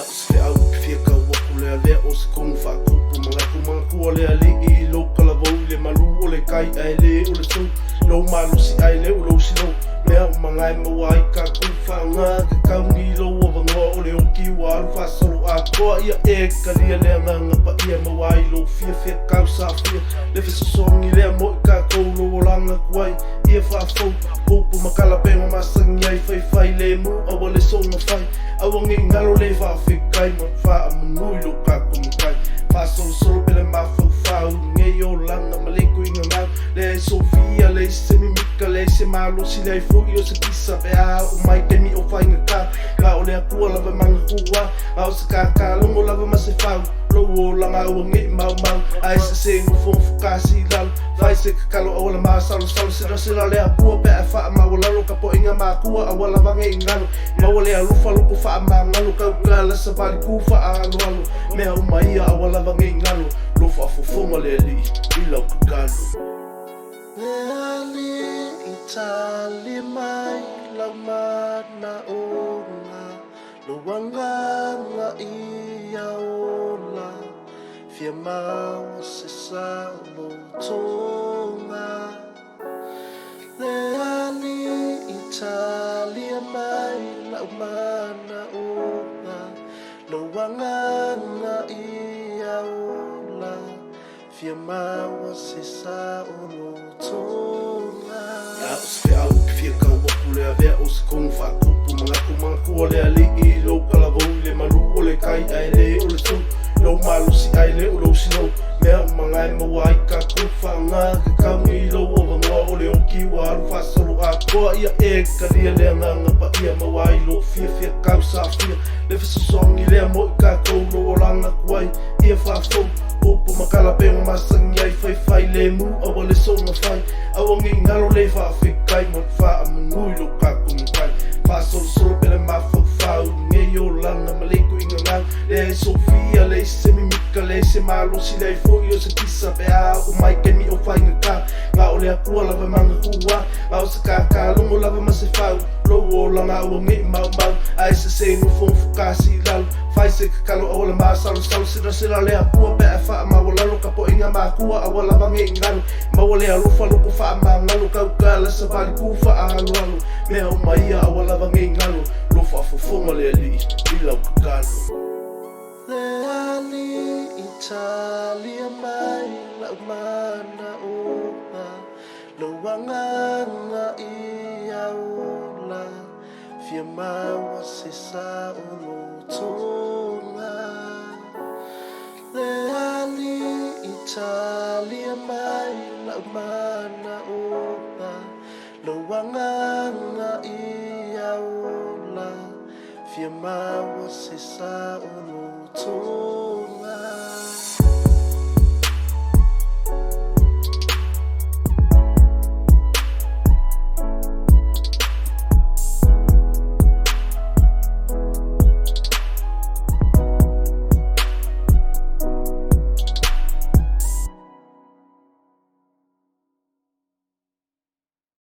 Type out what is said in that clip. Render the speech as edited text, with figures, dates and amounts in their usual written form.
se au fia ka waku le ale o se kong fa kupu mga kua le ali I lo kalavou le malu o le kai ai le o le su lo malu si ai le o lo si lo mea o mga e mawai ka kufa ngā ka kaungi lo o vangoa o le o kiwa alu fa solo a koa ia e ka lia le nganga pa ia mawai lo fia kau sa fia le fesosongi le mo I ka kou lo o langa kuai ia fa fau kupu makala penga masangi ai fai le mu awa le songa fai awangi ngalo le fa fikai ma fa amunui lo ka kumukai fa solo pele ma fau ngai o langa maleku inga ngau le Sofia le semi mika le se malo si le fo io se kisa pe a o mai ke mi o fai ngaka ka o le akua lava manga kua au se ka longo lava ma se fau lo o langa o ngai mau ai se no fo kasi lal fai se kalo o la ma salo se le akua pe a fa ma o lalo ka po inga ma kua a wala vange ingalo ma o le alufa lo ko fa ma ngalo ka la sa vali ku fa a lo me o mai a wala vange ingalo lo fa fofonga le li I lau kakalo Leali Itali mai lau mana onga Luanganga ia ola Fia mau se salo tonga Leali Itali mai lau mana onga Luanganga ia ola Fia mau se salo tonga se au fia ka waku le avea o se kong fa kupu mga kua le ali I lo kalavou le malu o le kai ai le o le su lo malu si ai le o lo si lo mea mga e mawai ka kufa ngā ka kaungi lo o vangoa o le o kiwa alu fa solo a koa ia e ka lia le nganga pa ia mawai lo fia kau sa fia le fesosongi le mo I ka kou lo o langa kuai ia fa fau Upu makala penga masangi ai fai le mu awa le songa fai awangi ngalo le fa fikai mo fa amungui lo ka kumukai fa solo pele ma fau ngai o langa maleku inga ngau le Sofia le semi mika le se malo si le fo io se kisa pe a o mai ke mi o fai ngaka nga o le akua lava manga kua au se ka longo lava ma se fau lo o langa o ngai mau ai se no fo kasi lal fai se kalo o le ma salo se le akua pe fa ma wala lo ka po inga ma kua a wala vange ngalo ma wala alufa lo ko fa ma ngalo ka la sa vali ku fa alu me o mai a wala vange ngalo lo fa fofonga le ali I lau kakalo Leali Italia mai lau mana onga Luanganga ia ola Fia mau se salo tonga Leali Italia mai lau mana onga Luanganga ia ola Fia mau se salo tonga